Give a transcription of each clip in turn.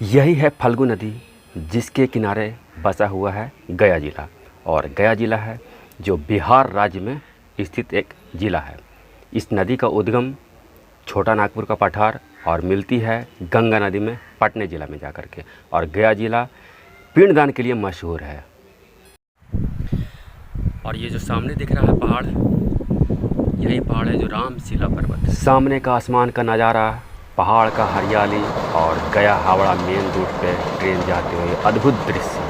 यही है फल्गु नदी, जिसके किनारे बसा हुआ है गया जिला। और गया जिला है जो बिहार राज्य में स्थित एक ज़िला है। इस नदी का उद्गम छोटा नागपुर का पठार और मिलती है गंगा नदी में पटने ज़िला में जाकर के। और गया ज़िला पिंडदान के लिए मशहूर है। और ये जो सामने दिख रहा है पहाड़, यही पहाड़ है जो रामशिला पर्वत। सामने का आसमान का नज़ारा, पहाड़ का हरियाली और गया हावड़ा मेन रूट पे ट्रेन जाते हुए अद्भुत दृश्य।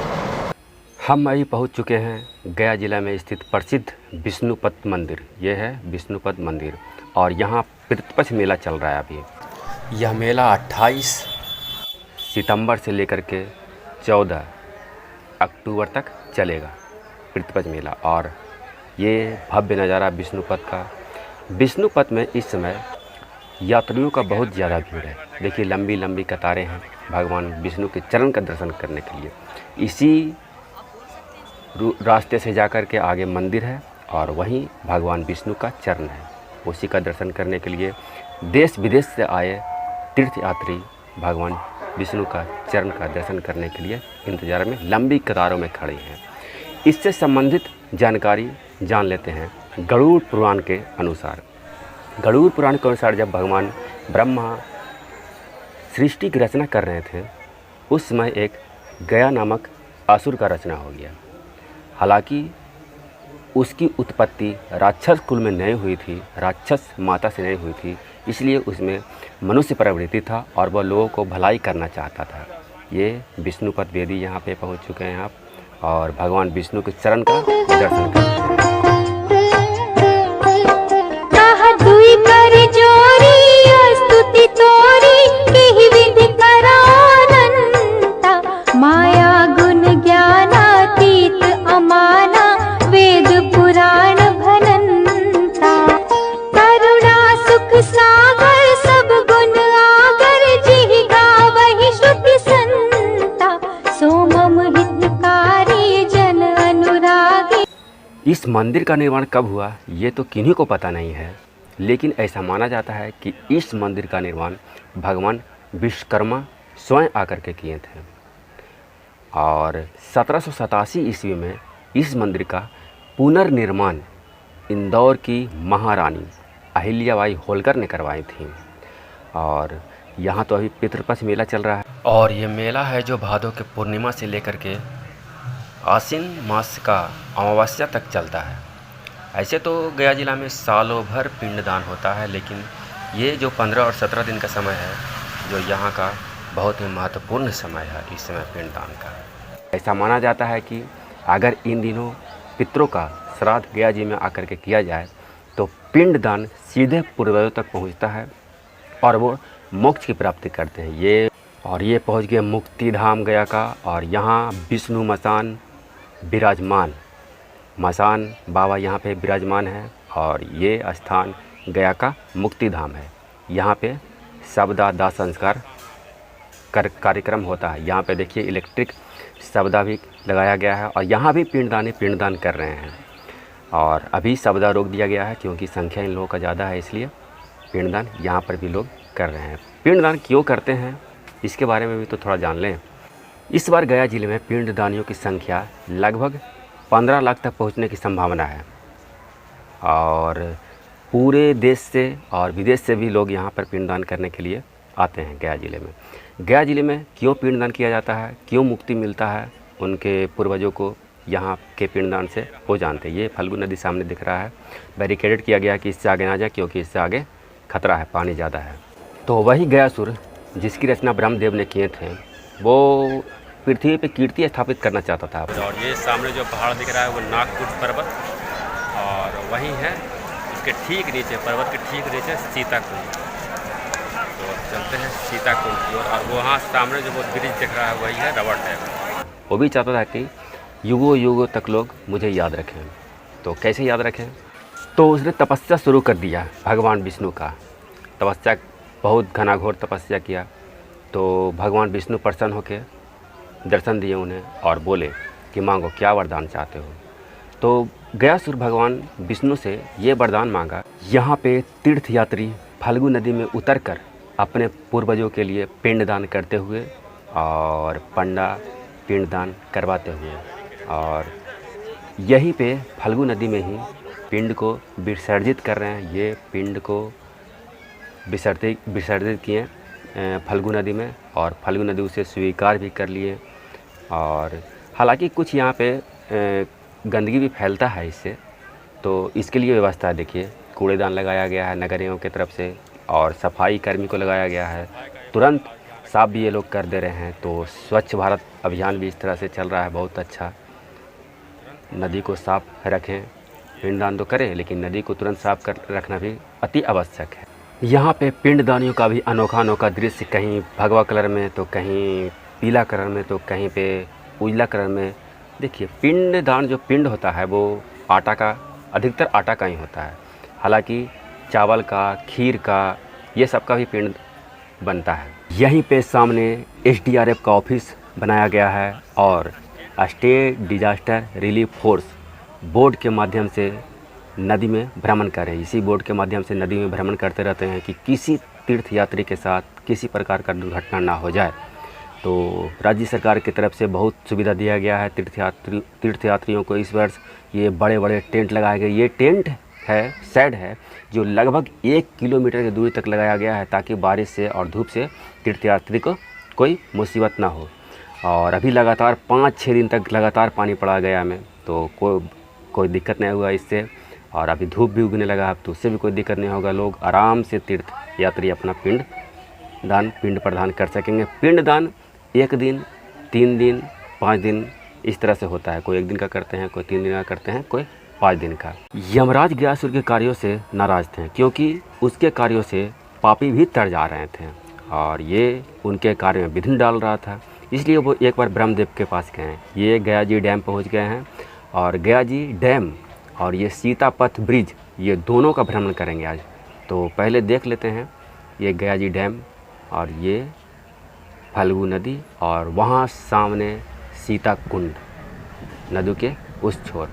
हम अभी पहुंच चुके हैं गया जिला में स्थित प्रसिद्ध विष्णुपद मंदिर। ये है विष्णुपद मंदिर और यहाँ पितृपक्ष मेला चल रहा है अभी। यह मेला 28 सितंबर से लेकर के 14 अक्टूबर तक चलेगा, पितृपक्ष मेला। और ये भव्य नज़ारा विष्णुपद का। विष्णुपद में इस समय यात्रियों का बहुत ज़्यादा भीड़ है। देखिए लंबी लंबी कतारें हैं भगवान विष्णु के चरण का दर्शन करने के लिए। इसी रास्ते से जाकर के आगे मंदिर है और वहीं भगवान विष्णु का चरण है। उसी का दर्शन करने के लिए देश विदेश से आए तीर्थयात्री भगवान विष्णु का चरण का दर्शन करने के लिए इंतजार में लंबी कतारों में खड़े हैं। इससे संबंधित जानकारी जान लेते हैं गरुड़ पुराण के अनुसार। गरुड़ पुराण के अनुसार जब भगवान ब्रह्मा सृष्टि की रचना कर रहे थे, उस समय एक गया नामक असुर का रचना हो गया। हालांकि उसकी उत्पत्ति राक्षस कुल में नहीं हुई थी, राक्षस माता से नहीं हुई थी, इसलिए उसमें मनुष्य प्रवृत्ति था और वह लोगों को भलाई करना चाहता था। ये विष्णुपद वेदी यहाँ पे पहुँच चुके हैं आप और भगवान विष्णु के चरण का दर्शन करते हैं। इस मंदिर का निर्माण कब हुआ ये तो किन्हीं को पता नहीं है, लेकिन ऐसा माना जाता है कि इस मंदिर का निर्माण भगवान विश्वकर्मा स्वयं आकर के किए थे। और 1787 ईस्वी में इस मंदिर का पुनर्निर्माण इंदौर की महारानी अहिल्याबाई होलकर ने करवाई थी। और यहाँ तो अभी पितृपक्ष मेला चल रहा है और ये मेला है जो भादों के पूर्णिमा से लेकर के आश्विन मास का अमावस्या तक चलता है। ऐसे तो गया जिला में सालों भर पिंडदान होता है, लेकिन ये जो 15 और 17 दिन का समय है जो यहाँ का बहुत ही महत्वपूर्ण समय है इस समय पिंडदान का। ऐसा माना जाता है कि अगर इन दिनों पितरों का श्राद्ध गया जी में आकर के किया जाए तो पिंडदान सीधे पूर्वजों तक पहुँचता है और वो मोक्ष की प्राप्ति करते हैं। ये पहुँच गए मुक्ति धाम गया का। और यहाँ विष्णु मसान विराजमान, मसान बाबा यहाँ पे विराजमान है और ये स्थान गया का मुक्ति धाम है। यहाँ पे शवदाह दाह संस्कार कार्यक्रम होता है। यहाँ पे देखिए इलेक्ट्रिक शवदाह भी लगाया गया है और यहाँ भी पिंडदान कर रहे हैं। और अभी शवदाह रोक दिया गया है क्योंकि संख्या इन लोगों का ज़्यादा है, इसलिए पिंडदान यहाँ पर भी लोग कर रहे हैं। पिंडदान क्यों करते हैं इसके बारे में भी तो थोड़ा जान लें। इस बार गया जिले में पिंडदानियों की संख्या लगभग 15 लाख तक पहुंचने की संभावना है और पूरे देश से और विदेश से भी लोग यहां पर पिंडदान करने के लिए आते हैं गया जिले में। गया जिले में क्यों पिंडदान किया जाता है, क्यों मुक्ति मिलता है उनके पूर्वजों को यहाँ के पिंडदान से, वो जानते हैं। ये फल्गु नदी सामने दिख रहा है, बैरिकेडेड किया गया कि इससे आगे ना जाए क्योंकि इससे आगे खतरा है, पानी ज़्यादा है। तो वही गयासुर जिसकी रचना ब्रह्मदेव ने किए थे, वो पृथ्वी पे कीर्ति स्थापित करना चाहता था। और ये सामने जो पहाड़ दिख रहा है वो नागपुर पर्वत और वहीं है उसके ठीक नीचे, पर्वत के ठीक नीचे सीताकुंड। तो चलते हैं सीताकुंड की ओर। और वहाँ सामने जो वो ब्रिज दिख रहा है वही है रबड़ डैम। वो भी चाहता था कि युगों युगों तक लोग मुझे याद रखें। तो कैसे याद रखें, तो उसने तपस्या शुरू कर दिया। भगवान विष्णु का तपस्या, बहुत घनाघोर तपस्या किया। तो भगवान विष्णु प्रसन्न होकर दर्शन दिए उन्हें और बोले कि मांगो, क्या वरदान चाहते हो। तो गयासुर भगवान विष्णु से ये वरदान मांगा, यहाँ पे तीर्थयात्री फल्गु नदी में उतरकर अपने पूर्वजों के लिए पिंडदान करते हुए और पंडा पिंडदान करवाते हुए, और यहीं पे फल्गु नदी में ही पिंड को विसर्जित कर रहे हैं। ये पिंड को विसर्जित किए फल्गु नदी में, और फल्गु नदी उसे स्वीकार भी कर लिए। और हालांकि कुछ यहाँ पे गंदगी भी फैलता है इससे, तो इसके लिए व्यवस्था देखिए, कूड़ेदान लगाया गया है नगर निगम की तरफ से, और सफाई कर्मी को लगाया गया है, तुरंत साफ़ भी ये लोग कर दे रहे हैं। तो स्वच्छ भारत अभियान भी इस तरह से चल रहा है, बहुत अच्छा। नदी को साफ़ रखें, पिंडदान तो करें, लेकिन नदी को तुरंत साफ़ कर रखना भी अति आवश्यक है। यहाँ पे पिंडदानियों का भी अनोखा अनोखा दृश्य, कहीं भगवा कलर में, तो कहीं पीला कलर में, तो कहीं पे उजला कलर में। देखिए, पिंडदान जो पिंड होता है वो आटा का, अधिकतर आटा का ही होता है। हालांकि चावल का, खीर का, ये सब का भी पिंड बनता है। यहीं पे सामने SDRF का ऑफिस बनाया गया है, और state disaster relief force board के माध्यम से नदी में भ्रमण कर रहे हैं। इसी बोर्ड के माध्यम से नदी में भ्रमण करते रहते हैं कि किसी तीर्थयात्री के साथ किसी प्रकार का दुर्घटना ना हो जाए। तो राज्य सरकार की तरफ से बहुत सुविधा दिया गया है तीर्थयात्रियों को। इस वर्ष ये बड़े बड़े टेंट लगाए गए। ये टेंट है, शेड है, जो लगभग 1 किलोमीटर की दूरी तक लगाया गया है, ताकि बारिश से और धूप से तीर्थयात्री को कोई मुसीबत ना हो। और अभी लगातार 5-6 दिन तक लगातार पानी पड़ा गया में, तो कोई दिक्कत नहीं हुआ इससे। और अभी धूप भी उगने लगा है, तो उससे भी कोई दिक्कत नहीं होगा। लोग आराम से तीर्थयात्री अपना पिंड प्रदान कर सकेंगे। पिंडदान 1 दिन, 3 दिन, 5 दिन इस तरह से होता है। कोई 1 दिन का करते हैं, कोई 3 दिन का करते हैं, कोई 5 दिन का। यमराज गयासुर के कार्यों से नाराज़ थे, क्योंकि उसके कार्यों से पापी भी तर जा रहे थे, और ये उनके कार्य में विघ्न डाल रहा था। इसलिए वो एक बार ब्रह्मदेव के पास गए हैं। ये गया जी डैम पहुंच गए हैं, और गया जी डैम और ये सीतापथ ब्रिज, ये दोनों का भ्रमण करेंगे आज। तो पहले देख लेते हैं ये गया जी डैम, और ये फल्गु नदी, और वहाँ सामने सीता कुंड, नदी के उस छोर।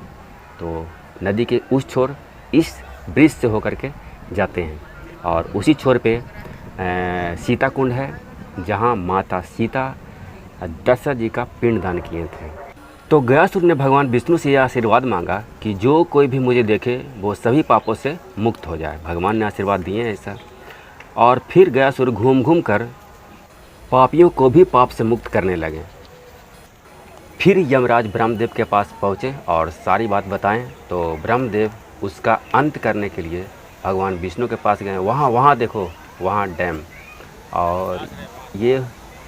तो नदी के उस छोर इस ब्रिज से होकर के जाते हैं, और उसी छोर पे सीता कुंड है, जहाँ माता सीता दशरथ जी का पिंडदान किए थे। तो गयासुर ने भगवान विष्णु से यह आशीर्वाद मांगा कि जो कोई भी मुझे देखे वो सभी पापों से मुक्त हो जाए। भगवान ने आशीर्वाद दिए ऐसा। और फिर गयासुर घूम घूम कर पापियों को भी पाप से मुक्त करने लगे। फिर यमराज ब्रह्मदेव के पास पहुँचे और सारी बात बताएं। तो ब्रह्मदेव उसका अंत करने के लिए भगवान विष्णु के पास गए। वहाँ देखो, वहाँ डैम, और ये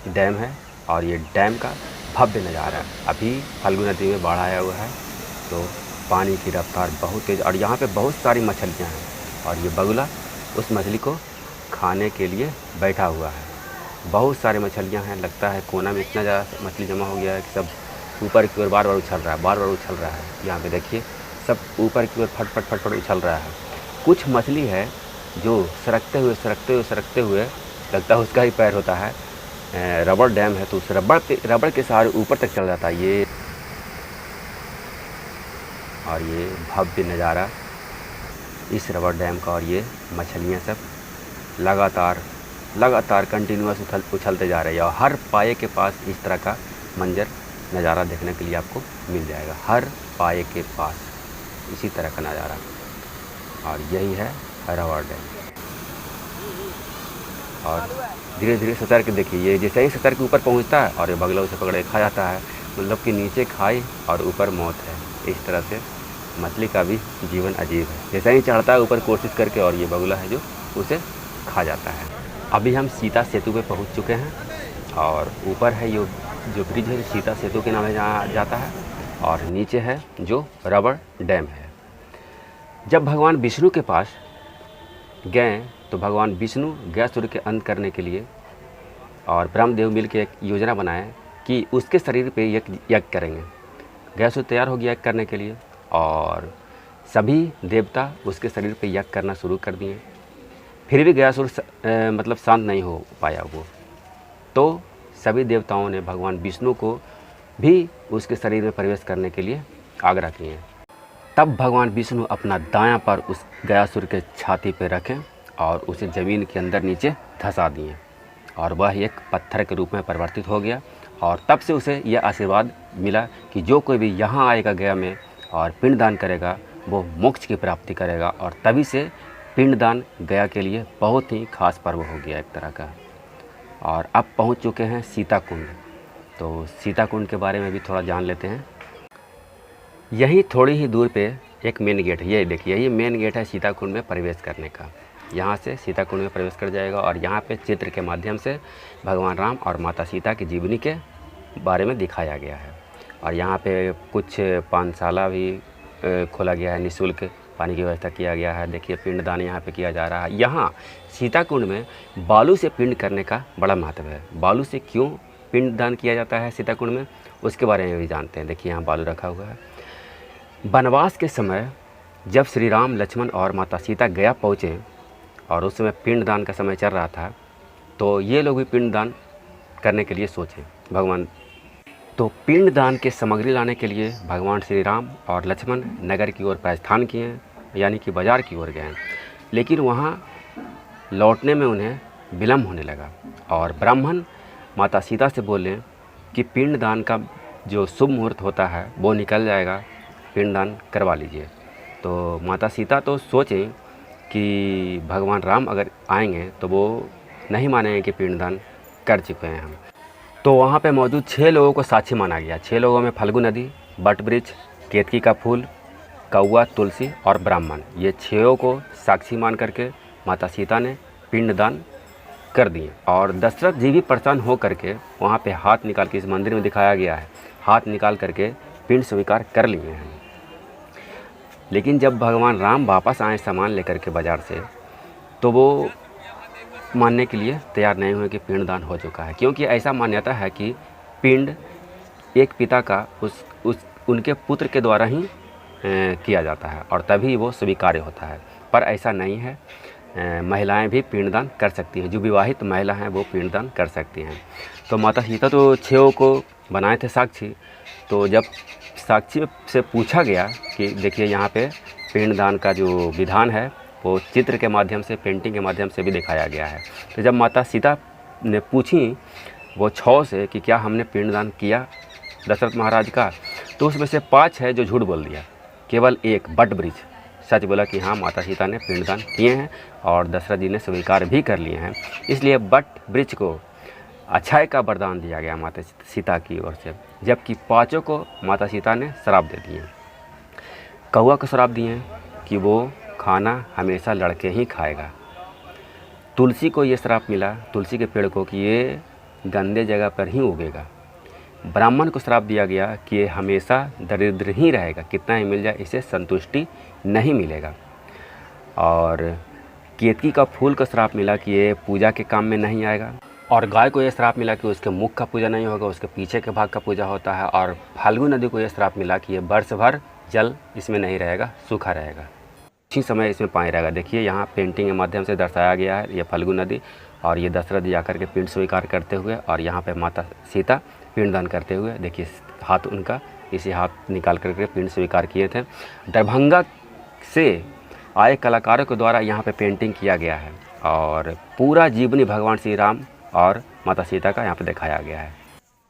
डैम है, और ये डैम का भव्य नज़ारा है। अभी फल्गु नदी में बाढ़ आया हुआ है, तो पानी की रफ्तार बहुत तेज़, और यहाँ पे बहुत सारी मछलियाँ हैं, और ये बगुला उस मछली को खाने के लिए बैठा हुआ है। बहुत सारी मछलियाँ हैं, लगता है कोना में इतना ज़्यादा मछली जमा हो गया है कि सब ऊपर की ओर बार बार उछल रहा है। यहाँ पे देखिए, सब ऊपर की ओर फट उछल रहा है। कुछ मछली है जो सरकते हुए लगता है उसका ही पैर होता है। रबड़ डैम है, तो उस रबड़ के सहारे ऊपर तक चल जाता है ये। और ये भव्य नज़ारा इस रबड़ डैम का, और ये मछलियाँ सब लगातार कंटिन्यूअस उछलते जा रही है। और हर पाए के पास इस तरह का मंजर नज़ारा देखने के लिए आपको मिल जाएगा। हर पाए के पास इसी तरह का नज़ारा, और यही है रबड़ डैम। और धीरे धीरे सतर्क देखिए, ये जैसे ही सतर्क ऊपर पहुंचता है और ये बगला उसे पकड़े खा जाता है। मतलब कि नीचे खाई और ऊपर मौत है। इस तरह से मछली का भी जीवन अजीब है। जैसे ही चढ़ता है ऊपर कोशिश करके, और ये बगुला है जो उसे खा जाता है। अभी हम सीता सेतु पे पहुंच चुके हैं, और ऊपर है जो ब्रिज है, सीता सेतु के नाम से जाता है, और नीचे है जो रबड़ डैम है। जब भगवान विष्णु के पास गए, तो भगवान विष्णु गयासुर के अंत करने के लिए और ब्रह्मदेव मिलकर एक योजना बनाए कि उसके शरीर पे यज्ञ करेंगे। गयासुर तैयार हो गया यज्ञ करने के लिए, और सभी देवता उसके शरीर पे यज्ञ करना शुरू कर दिए। फिर भी गयासुर मतलब शांत नहीं हो पाया वो। तो सभी देवताओं ने भगवान विष्णु को भी उसके शरीर में प्रवेश करने के लिए आग्रह किए। तब भगवान विष्णु अपना दायां पैर उस गयासुर के छाती पर रखें और उसे ज़मीन के अंदर नीचे धंसा दिए। और वह एक पत्थर के रूप में परिवर्तित हो गया। और तब से उसे यह आशीर्वाद मिला कि जो कोई भी यहाँ आएगा गया में और पिंडदान करेगा वो मोक्ष की प्राप्ति करेगा। और तभी से पिंडदान गया के लिए बहुत ही खास पर्व हो गया एक तरह का। और अब पहुँच चुके हैं सीता कुंड। तो सीता कुंड के बारे में भी थोड़ा जान लेते हैं। यही थोड़ी ही दूर पे एक मेन गेट है, ये देखिए, ये मेन गेट है सीता कुंड में प्रवेश करने का। यहाँ से सीता कुंड में प्रवेश कर जाएगा और यहाँ पे चित्र के माध्यम से भगवान राम और माता सीता की जीवनी के बारे में दिखाया गया है। और यहाँ पे कुछ पानशाला भी खोला गया है, निःशुल्क पानी की व्यवस्था किया गया है। देखिए पिंडदान यहाँ पे किया जा रहा है। यहाँ सीता कुंड में बालू से पिंड करने का बड़ा महत्व है। बालू से क्यों पिंडदान किया जाता है सीता कुंड में, उसके बारे में भी जानते हैं। देखिए यहाँ बालू रखा हुआ है। वनवास के समय जब श्री राम, लक्ष्मण और माता सीता गया पहुँचे और उस समय पिंडदान का समय चल रहा था, तो ये लोग भी पिंडदान करने के लिए सोचे भगवान। तो पिंडदान के सामग्री लाने के लिए भगवान श्री राम और लक्ष्मण नगर की ओर प्रस्थान किए, यानी कि बाज़ार की ओर गए। लेकिन वहाँ लौटने में उन्हें विलम्ब होने लगा और ब्राह्मण माता सीता से बोले कि पिंडदान का जो शुभ मुहूर्त होता है वो निकल जाएगा, पिंडदान करवा लीजिए। तो माता सीता तो सोचें कि भगवान राम अगर आएंगे तो वो नहीं मानेंगे कि पिंडदान कर चुके हैं हम। तो वहाँ पे मौजूद 6 लोगों को साक्षी माना गया। 6 लोगों में फल्गु नदी, बट वृक्ष, केतकी का फूल, कौआ, तुलसी और ब्राह्मण, ये 6 को साक्षी मान करके माता सीता ने पिंडदान कर दिए। और दशरथ जी भी परेशान हो करके वहाँ पे हाथ निकाल के, इस मंदिर में दिखाया गया है, हाथ निकाल करके पिंड स्वीकार कर लिए हैं। लेकिन जब भगवान राम वापस आए सामान लेकर के बाज़ार से, तो वो मानने के लिए तैयार नहीं हुए कि पिंडदान हो चुका है। क्योंकि ऐसा मान्यता है कि पिंड एक पिता का उनके पुत्र के द्वारा ही किया जाता है और तभी वो स्वीकार्य होता है। पर ऐसा नहीं है, महिलाएं भी पिंडदान कर सकती हैं। जो विवाहित महिला हैं वो पिंडदान कर सकती हैं। तो माता सीता तो 6 को बनाए थे साक्षी। तो जब साक्षी से पूछा गया कि देखिए यहाँ पे पिंडदान का जो विधान है वो चित्र के माध्यम से, पेंटिंग के माध्यम से भी दिखाया गया है। तो जब माता सीता ने पूछी वो 6 से कि क्या हमने पिंडदान किया दशरथ महाराज का, तो उसमें से 5 है जो झूठ बोल दिया। केवल 1 बट वृक्ष सच बोला कि हाँ माता सीता ने पिंडदान किए हैं और दशरथ जी ने स्वीकार भी कर लिए हैं। इसलिए बट वृक्ष को अच्छाई का वरदान दिया गया माता सीता की ओर से। जबकि 5 को माता सीता ने श्राप दे दिए। कौआ को श्राप दिए कि वो खाना हमेशा लड़के ही खाएगा। तुलसी को ये श्राप मिला, तुलसी के पेड़ को, कि ये गंदे जगह पर ही उगेगा। ब्राह्मण को श्राप दिया गया कि ये हमेशा दरिद्र ही रहेगा, कितना ही मिल जाए इसे संतुष्टि नहीं मिलेगा। और केतकी का फूल को श्राप मिला कि ये पूजा के काम में नहीं आएगा। और गाय को ये श्राप मिला कि उसके मुख का पूजा नहीं होगा, उसके पीछे के भाग का पूजा होता है। और फाल्गु नदी को ये श्राप मिला कि ये वर्ष भर जल इसमें नहीं रहेगा, सूखा रहेगा, उसी समय इसमें पानी रहेगा। देखिए यहाँ पेंटिंग के माध्यम से दर्शाया गया है ये फाल्गु नदी, और ये दशरथ जी आकर के पिंड स्वीकार करते हुए, और यहाँ पे माता सीता पिंडदान करते हुए। देखिए हाथ उनका, इसी हाथ निकाल करके पिंड स्वीकार किए थे। दरभंगा से आए कलाकारों के द्वारा यहाँ पे पेंटिंग किया गया है और पूरा जीवनी भगवान श्री राम और माता सीता का यहाँ पे दिखाया गया है।